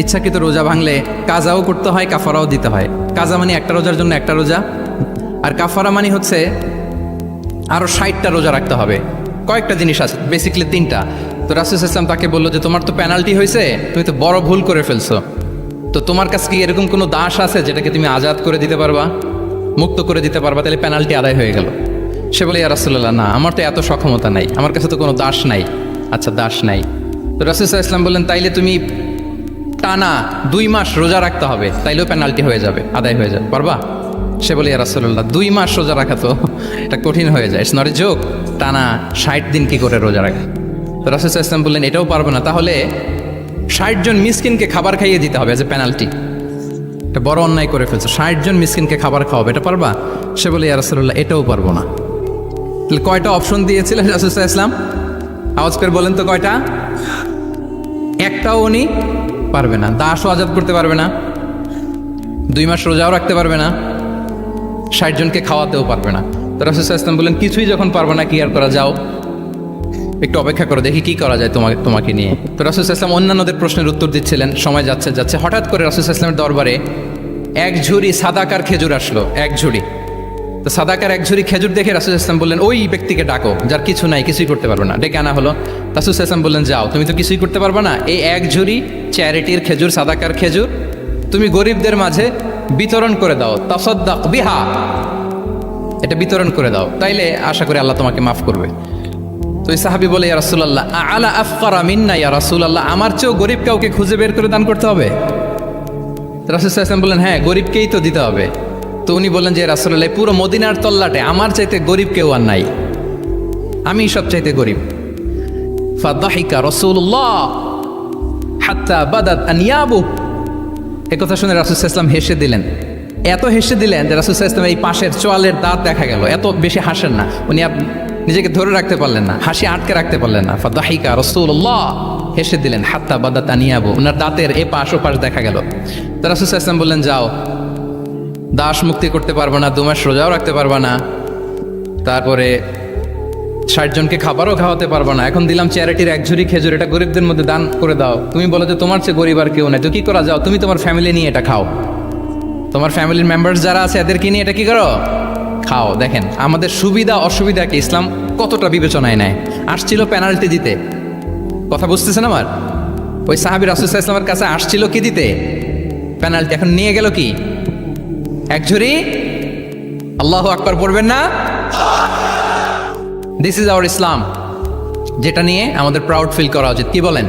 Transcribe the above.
ইচ্ছাকৃত রোজা ভাঙলে কাজাও করতে হয়, কাফারাও দিতে হয়। কাজা মানে একটা রোজার জন্য একটা রোজা, আর কাফারা মানে হচ্ছে আরো 60টা রোজা রাখতে হবে। কয়েকটা জিনিস আছে, বেসিক্যালি 3টা। তো রাসূল ইসলাম তাকে বললো যে তোমার তো পেনাল্টি হয়েছে, তুমি তো বড় ভুল করে ফেলছো, তো তোমার কাছে কি এরকম কোনো দাস আছে যেটাকে তুমি আজাদ করে দিতে পারবা, মুক্ত করে দিতে পারবা, তাহলে পেনাল্টি আদায় হয়ে গেল। সে বলে ইয়া রাসূলুল্লাহ, না, আমার তো এত সক্ষমতা নাই, আমার কাছে তো কোনো দাস নাই। আচ্ছা, দাস নাই। তো রাসূল ইসলাম বললেন তাইলে তুমি টানা 2 মাস রোজা রাখতে হবে, তাইলেও পেনাল্টি হয়ে যাবে, আদায় হয়ে যাবে, পারবা? সে বলে ইয়া রাসূলুল্লাহ, 2 মাস রোজা রাখা তো এটা কঠিন হয়ে যায়, ইটস নট এ জোক। টানা 60 দিন কি করে রোজা রাখা? তো রাসূল ইসলাম বললেন এটাও পারবে না, তাহলে 60 জন মিসকিনকে খাবার খাইয়ে দিতে হবে এজ এ পেনাল্টি। এটা বড় অন্যায় করে ফেলছে, 60 জন মিসকিনকে খাবার খাওয়াবে, এটা পারবা? সে বলে ইয়া রাসূলুল্লাহ, এটাও পারবো না। তাহলে কয়টা অপশন দিয়েছিলেন রাসূল ইসলাম? আওয়াজ করে বলেন তো কয়টা? একটাও উনি পারবে না। দাসও আজাদ করতে পারবে না, 2 মাস রোজাও রাখতে পারবে না, 60 জনকে খাওয়াতেও পারবে না। তো রাসূল ইসলাম বললেন কিছুই যখন পারবে না, কি আর করা, যাও একটু অপেক্ষা করো, দেখি কি করা যায় তোমাকে নিয়ে। তো রাসূল ইসলাম অন্যান্যদের প্রশ্নের উত্তর দিচ্ছিলেন, সময় যাচ্ছে যাচ্ছে হঠাৎ করে রাসূল ইসলামের দরবারে 1 ঝুড়ি সাদাকার খেজুর আসলো, 1 ঝুড়ি। তো সাদাকার 1 ঝুড়ি খেজুর দেখে রাসূল ইসলাম বললেন ওই ব্যক্তিকে ডাকো যার কিছু নাই, কিছুই করতে পারবে না। ডেকে আনা হলো। রাসূল ইসলাম বললেন যাও, তুমি তো কিছুই করতে পারবে না, এই 1 ঝুড়ি চ্যারিটির খেজুর, সাদাকার খেজুর তুমি গরিবদের মাঝে বিতরণ করে দাও, তাসাদ্দাক বিহা, এটা বিতরণ করে দাও, তাইলে আশা করি আল্লাহ তোমাকে মাফ করবে। তো এই সাহাবী বলে ইয়া রাসূলুল্লাহ আলা আফকারা মিন্না ইয়া রাসূলুল্লাহ, আমার চেয়েও গরিব কাউকে খুঁজে বের করে দান করতে হবে? রাসূল সাল্লাল্লাহু আলাইহি ওয়াসাল্লাম বললেন হ্যাঁ, গরিবকেই তো দিতে হবে। তো উনি বললেন যে রাসূলুল্লাহ, পুরো মদিনার তল্লাটে আমার চাইতে গরিব কেউ আর নাই, আমি সবচাইতে গরিব। ফাদাহিকা রাসূলুল্লাহ হাত্তা বাদাত আনিয়াবু, এই কথা শুনে রাসূল সাল্লাল্লাহু আলাইহি ওয়াসাল্লাম হেসে দিলেন। এত হেসে দিলেন যে রাসূল সাল্লাল্লাহু আলাইহি ওয়াসাল্লাম এই পাশের চোয়ালের দাঁত দেখা গেল, এত বেশি হাসেন না উনি, নিজেকে ধরে রাখতে পারলেন না, হাসি আটকে রাখতে পারলেন না। ফাদাহিকা রাসূলুল্লাহ, হেসে দিলেন। হাত্তা বাদাত আনিয়াবু, ওনার দাঁতের এপাশ ওপাশ দেখা গেল। তো রাসূল সাল্লাল্লাহু আলাইহি ওয়াসাল্লাম বললেন যাও, দাস মুক্তি করতে পারবে না, 2 মাস রোজাও রাখতে পারবে না, তারপরে 60 জনকে খাবারও খাওয়াতে পারবে না, এখন দিলাম চ্যারিটির 1 ঝুড়ি খেজুর, এটা গরিবদের মধ্যে দান করে দাও। তুমি বলো যে তোমার চেয়ে গরিব আর কেউ নেই, তো কি করা, যাও তুমি তোমার ফ্যামিলি নিয়ে এটা খাও, তোমার ফ্যামিলির মেম্বার্স যারা আছে এদেরকে নিয়ে এটা কি করো, খাও। দেখেন আমাদের সুবিধা অসুবিধাকে ইসলাম কতটা বিবেচনায় নেয়। আসছিল পেনাল্টি দিতে, কথা বুঝতেছেন আমার? ওই সাহাবী রাসূল সাল্লাল্লাহু আলাইহি ওয়াসাল্লামের কাছে আসছিল কি দিতে, পেনাল্টি, এখন নিয়ে গেল কি 1 ঝুড়ি। আল্লাহু আকবার পড়বেন না? দিস ইজ আওয়ার ইসলাম, যেটা নিয়ে আমাদের প্রাউড ফিল করা উচিত। কি বলেন?